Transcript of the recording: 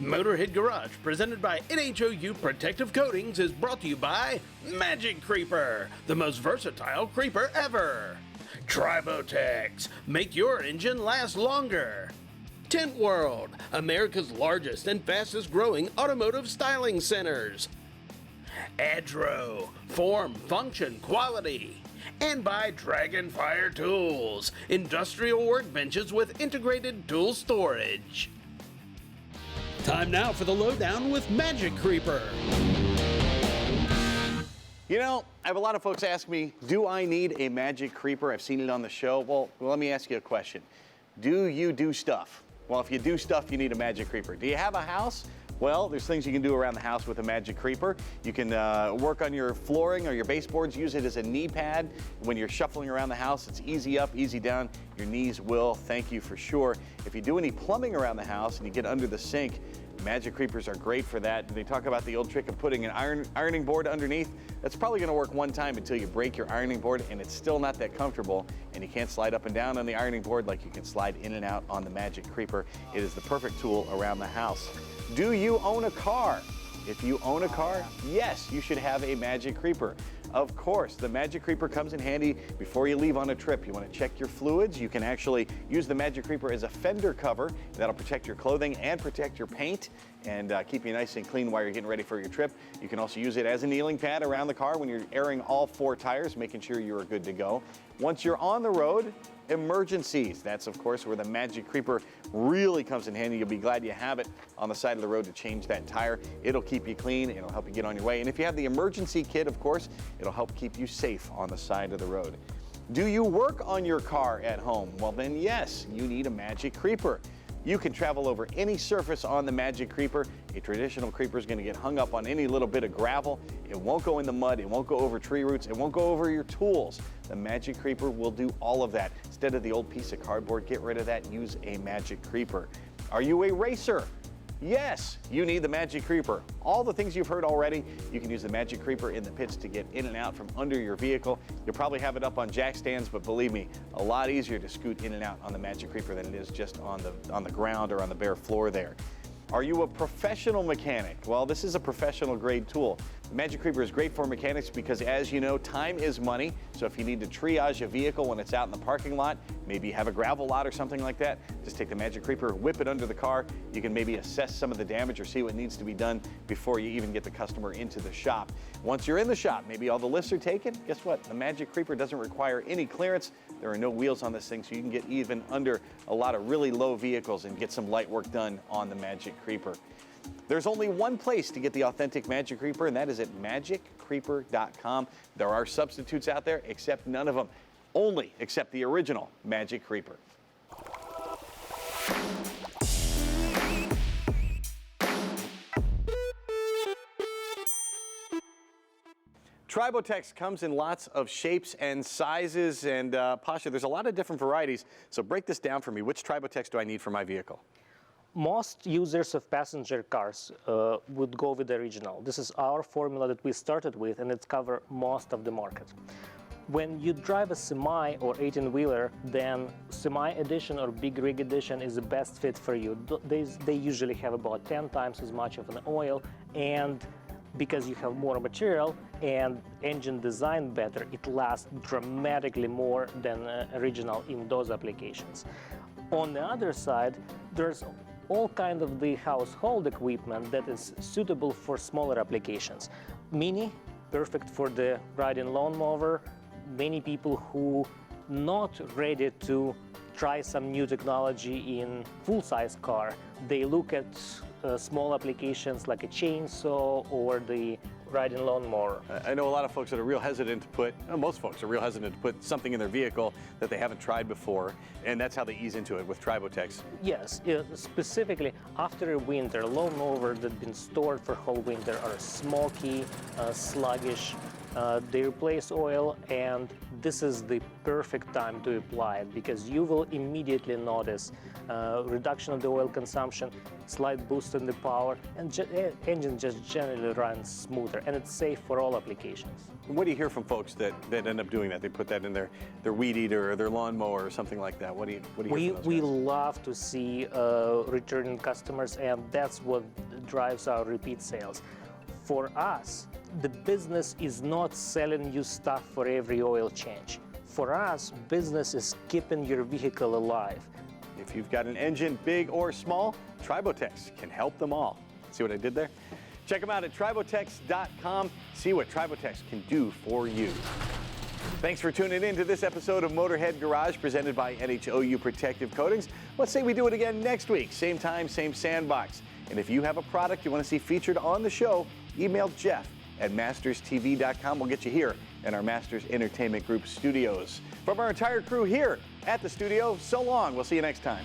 Motorhead Garage, presented by NHOU Protective Coatings, is brought to you by Magic Creeper, the most versatile creeper ever. Tribotex, make your engine last longer. Tint World, America's largest and fastest growing automotive styling centers. NHOU, form, function, quality. And by Dragonfire Tools, industrial workbenches with integrated tool storage. Time now for the lowdown with Magic Creeper. You know, I have a lot of folks ask me, do I need a Magic Creeper? I've seen it on the show. Well, let me ask you a question. Do you do stuff? Well, if you do stuff, you need a Magic Creeper. Do you have a house? Well, there's things you can do around the house with a Magic Creeper. You can work on your flooring or your baseboards, use it as a knee pad. When you're shuffling around the house, it's easy up, easy down. Your knees will thank you for sure. If you do any plumbing around the house and you get under the sink, Magic Creepers are great for that. They talk about the old trick of putting an ironing board underneath. That's probably gonna work one time until you break your ironing board and it's still not that comfortable and you can't slide up and down on the ironing board like you can slide in and out on the Magic Creeper. It is the perfect tool around the house. Do you own a car? If you own a car, yes, you should have a Magic Creeper. Of course, the Magic Creeper comes in handy before you leave on a trip. You want to check your fluids. You can actually use the Magic Creeper as a fender cover. That'll protect your clothing and protect your paint and keep you nice and clean while you're getting ready for your trip. You can also use it as a kneeling pad around the car when you're airing all 4 tires, making sure you are good to go. Once you're on the road, emergencies. That's, of course, where the Magic Creeper really comes in handy. You'll be glad you have it on the side of the road to change that tire. It'll keep you clean. It'll help you get on your way. And if you have the emergency kit, of course, it'll help keep you safe on the side of the road. Do you work on your car at home? Well, then, yes, you need a Magic Creeper. You can travel over any surface on the Magic Creeper. A traditional creeper is going to get hung up on any little bit of gravel. It won't go in the mud. It won't go over tree roots. It won't go over your tools. The Magic Creeper will do all of that. Instead of the old piece of cardboard, get rid of that. Use a Magic Creeper. Are you a racer? Yes, you need the Magic Creeper. All the things you've heard already, you can use the Magic Creeper in the pits to get in and out from under your vehicle. You'll probably have it up on jack stands, but believe me, a lot easier to scoot in and out on the Magic Creeper than it is just on the ground or on the bare floor there. Are you a professional mechanic? Well, this is a professional grade tool. The Magic Creeper is great for mechanics because, as you know, time is money. So if you need to triage a vehicle when it's out in the parking lot, maybe you have a gravel lot or something like that, just take the Magic Creeper, whip it under the car. You can maybe assess some of the damage or see what needs to be done before you even get the customer into the shop. Once you're in the shop, maybe all the lifts are taken. Guess what? The Magic Creeper doesn't require any clearance. There are no wheels on this thing, so you can get even under a lot of really low vehicles and get some light work done on the Magic Creeper. There's only one place to get the authentic Magic Creeper, and that is at magiccreeper.com. There are substitutes out there, except none of them. Only except the original Magic Creeper. Tribotex comes in lots of shapes and sizes, and Pasha, there's a lot of different varieties. So break this down for me. Which Tribotex do I need for my vehicle? Most users of passenger cars would go with the original. This is our formula that we started with, and it covers most of the market. When you drive a semi or 18-wheeler, then semi edition or big rig edition is the best fit for you. They usually have about 10 times as much of an oil, and because you have more material and engine design better, it lasts dramatically more than original in those applications. On the other side, there's all kind of the household equipment that is suitable for smaller applications. Mini, perfect for the riding lawnmower. Many people who not ready to try some new technology in full-size car, they look at small applications like a chainsaw or the riding lawnmower. I know a lot of folks that are real hesitant to put, most folks are real hesitant to put something in their vehicle that they haven't tried before, and that's how they ease into it with Tribotex. Yes, specifically after a winter, lawnmower that's been stored for whole winter are smoky, sluggish, They replace oil, and this is the perfect time to apply it because you will immediately notice reduction of the oil consumption, slight boost in the power, and engine just generally runs smoother, and it's safe for all applications. What do you hear from folks that end up doing that? They put that in their weed eater or their lawnmower or something like that. What do you hear from those guys? We love to see returning customers, and that's what drives our repeat sales. For us, the business is not selling you stuff for every oil change. For us, business is keeping your vehicle alive. If you've got an engine, big or small, Tribotex can help them all. See what I did there? Check them out at Tribotex.com. See what Tribotex can do for you. Thanks for tuning in to this episode of Motorhead Garage presented by NHOU Protective Coatings. Let's say we do it again next week. Same time, same sandbox. And if you have a product you want to see featured on the show, email Jeff at masterstv.com. We'll get you here in our Masters Entertainment Group studios. From our entire crew here at the studio, so long. We'll see you next time.